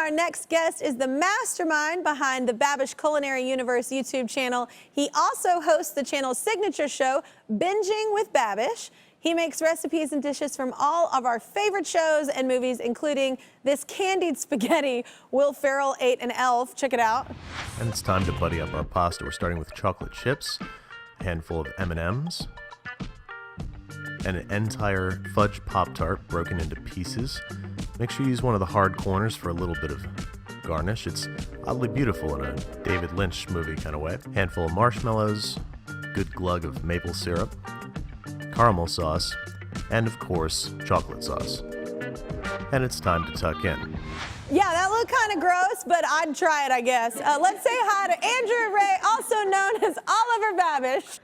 our next guest is the mastermind behind the Babish Culinary Universe YouTube channel. He also hosts the channel's signature show, Binging with Babish. He makes recipes and dishes from all of our favorite shows and movies, including this candied spaghetti Will Ferrell ate an elf. Check it out. And it's time to buddy up our pasta. We're starting with chocolate chips, a handful of M&Ms, and an entire fudge Pop-Tart broken into pieces. Make sure you use one of the hard corners for a little bit of garnish. It's oddly beautiful in a David Lynch movie kind of way. Handful of marshmallows, good glug of maple syrup, caramel sauce, and of course, chocolate sauce. And it's time to tuck in. Yeah, that looked kind of gross, but I'd try it, I guess. Let's say hi to Andrew Ray, also known as Oliver Babish.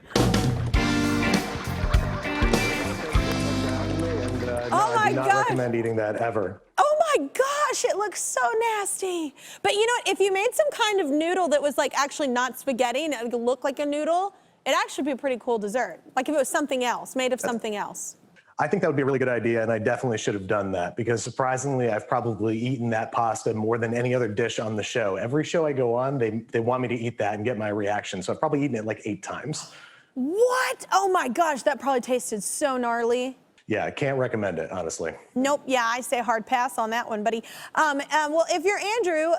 Oh my gosh. I do not recommend eating that ever. Oh my gosh, it looks so nasty. But you know what, if you made some kind of noodle that was like actually not spaghetti and it looked like a noodle, it'd actually be a pretty cool dessert. Like if it was something else, made of something else. I think that would be a really good idea, and I definitely should have done that because surprisingly, I've probably eaten that pasta more than any other dish on the show. Every show I go on, they want me to eat that and get my reaction, so I've probably eaten it like 8 times. What? Oh my gosh, that probably tasted so gnarly. Yeah, I can't recommend it, honestly. Nope, yeah, I say hard pass on that one, buddy. Well, if you're Andrew,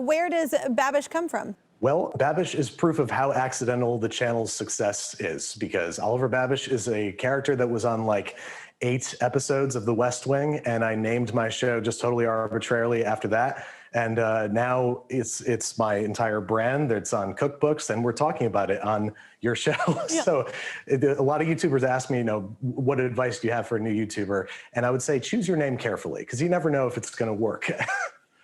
where does Babish come from? Well, Babish is proof of how accidental the channel's success is because Oliver Babish is a character that was on like 8 episodes of The West Wing, and I named my show just totally arbitrarily after that. And now it's my entire brand. It's on cookbooks, and we're talking about it on your show. Yeah. So a lot of YouTubers ask me, what advice do you have for a new YouTuber? And I would say choose your name carefully because you never know if it's going to work.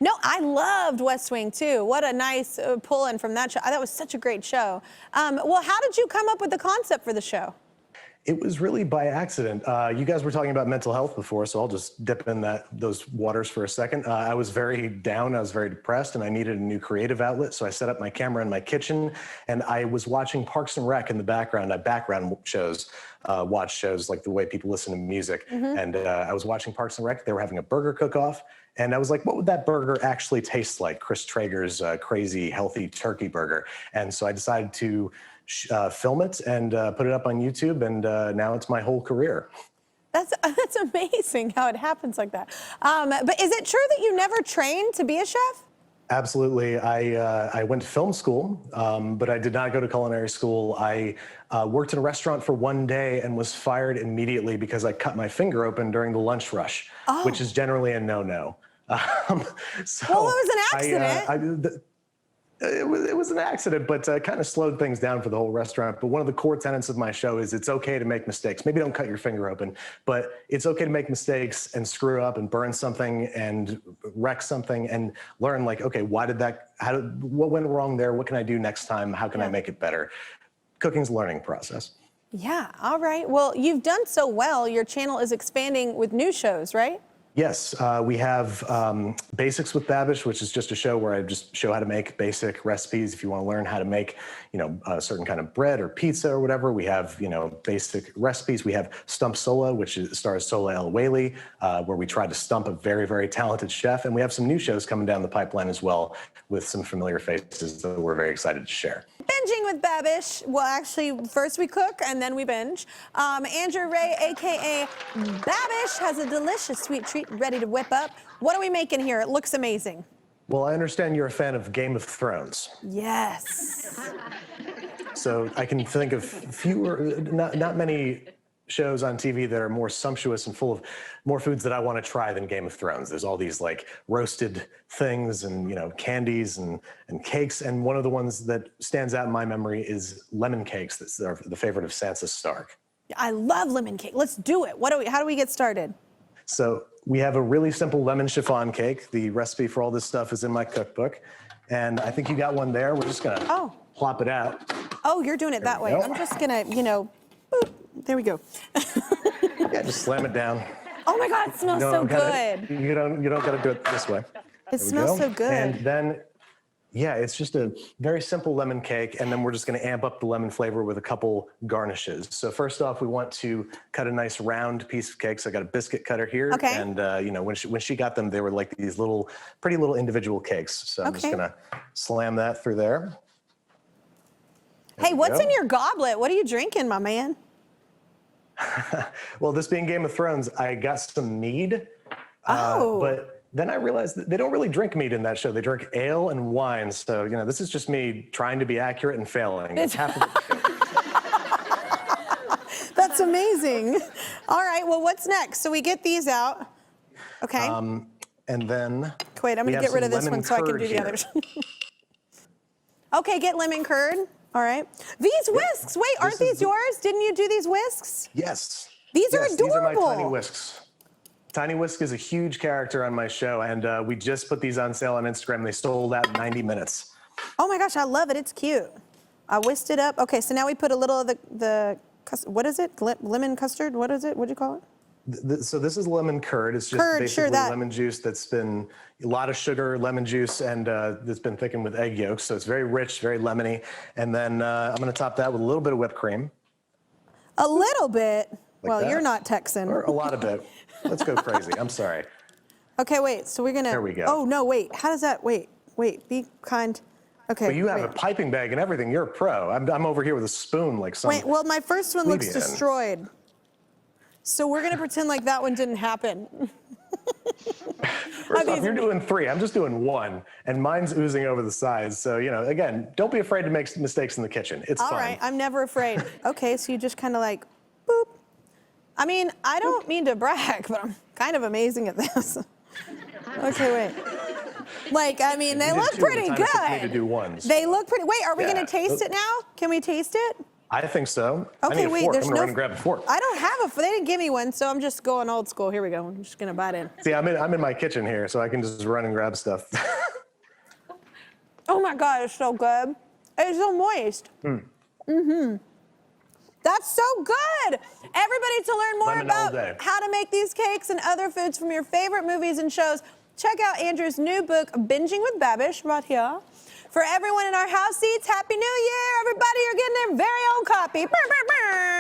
No, I loved West Wing too. What a nice pull-in from that show. That was such a great show. Well, how did you come up with the concept for the show? It was really by accident. You guys were talking about mental health before, so I'll just dip in those waters for a second. I was very down, I was very depressed, and I needed a new creative outlet, so I set up my camera in my kitchen, and I was watching Parks and Rec in the background. I background shows, watch shows like the way people listen to music, and I was watching Parks and Rec. They were having a burger cook-off, and I was like, what would that burger actually taste like? Chris Traeger's crazy, healthy turkey burger. And so I decided to film it and put it up on YouTube, and now it's my whole career. That's amazing how it happens like that. But is it true that you never trained to be a chef? Absolutely. I went to film school, but I did not go to culinary school. I worked in a restaurant for 1 day and was fired immediately because I cut my finger open during the lunch rush, which is generally a no-no. Well, it was an accident. It was an accident, but kind of slowed things down for the whole restaurant. But one of the core tenets of my show is it's okay to make mistakes. Maybe don't cut your finger open, but it's okay to make mistakes and screw up and burn something and wreck something and learn like, okay, what went wrong there? What can I do next time? How can I make it better? Cooking's a learning process. Yeah, all right. Well, you've done so well. Your channel is expanding with new shows, right? Yes, we have Basics with Babish, which is just a show where I just show how to make basic recipes. If you want to learn how to make, a certain kind of bread or pizza or whatever, we have, basic recipes. We have Stump Sola, which stars Sola El Whaley, where we try to stump a very, very talented chef. And we have some new shows coming down the pipeline as well with some familiar faces that we're very excited to share. Binging with Babish. Well, actually, first we cook and then we binge. Andrew Ray, AKA Babish, has a delicious sweet treat ready to whip up. What are we making here? It looks amazing. Well, I understand you're a fan of Game of Thrones. Yes. So I can think of not many shows on TV that are more sumptuous and full of more foods that I want to try than Game of Thrones. There's all these like roasted things and candies and cakes, and one of the ones that stands out in my memory is lemon cakes. That's the favorite of Sansa Stark. I love lemon cake. Let's do it. How do we get started? So we have a really simple lemon chiffon cake. The recipe for all this stuff is in my cookbook, and I think you got one there. We're just gonna plop it out. Oh, you're doing it that way. I'm just gonna, boop. There we go. Yeah, just slam it down. Oh my God, it smells so good. You don't gotta do it this way. It smells so good. And then Yeah, it's just a very simple lemon cake, and then we're just going to amp up the lemon flavor with a couple garnishes. So first off, we want to cut a nice round piece of cake. So I got a biscuit cutter here, Okay. and you know, when she got them, they were like these little, pretty little individual cakes. So I'm just Okay. going to slam that through there. Hey, we what's go. in your goblet? What are you drinking, my man? Well, this being Game of Thrones, I got some mead, Oh. but then I realized that they don't really drink mead in that show. They drink ale and wine. So, you know, this is just me trying to be accurate and failing. It's half of the That's amazing. All right, well, what's next? So we get these out. Okay. And then Wait, I'm we going to have get rid some of this lemon one so I can curd do the here. others. Okay, get lemon curd. All right. These whisks. Wait, aren't This is these yours? Didn't you do these whisks? Yes. These are Yes, These are my adorable. Tiny Whisks. Tiny Whisk is a huge character on my show, and we just put these on sale on Instagram. They sold out in 90 minutes. Oh my gosh, I love it. It's cute. I whisked it up. Okay, so now we put a little of what is it? Lemon custard? What is it? What'd you call it? So this is lemon curd. It's just Curd, basically sure, that. lemon juice that's been a lot of sugar, lemon juice, and that's been thickened with egg yolks. So it's very rich, very lemony. And then I'm going to top that with a little bit of whipped cream. A little bit. Well, that. you're not Texan. Or a lot of it. Let's go crazy. I'm sorry. Okay, wait. So we're gonna. There we go. Oh no, wait. How does that? Wait. Be kind. Okay. But you have wait. a piping bag and everything. You're a pro. I'm over here with a spoon like some. Wait. Well, my first one looks plebeian. destroyed. So we're gonna pretend like that one didn't happen. First off, you're doing 3. I'm just doing 1, and mine's oozing over the sides. So, you know, again, don't be afraid to make mistakes in the kitchen. It's All fine. right. I'm never afraid. Okay. So you just kind of like, boop. I mean, I don't mean to brag, but I'm kind of amazing at this. Okay, wait. Like, I mean, they You did look 2 pretty at the time. It took me good. to do 1s. They look pretty. Wait, are we Yeah. gonna taste it now? Can we taste it? I think so. I Okay, need a wait. fork. There's I'm gonna no. run and grab a fork. I don't have a. They didn't give me one, so I'm just going old school. Here we go. I'm just gonna bite in. See, I'm in my kitchen here, so I can just run and grab stuff. Oh my God, it's so good. It's so moist. That's so good. Everybody, to learn more Lemon all about day. how to make these cakes and other foods from your favorite movies and shows, check out Andrew's new book, Binging with Babish, right here. For everyone in our house seats, Happy New Year. Everybody, you're getting their very own copy. Brr, brr, brr.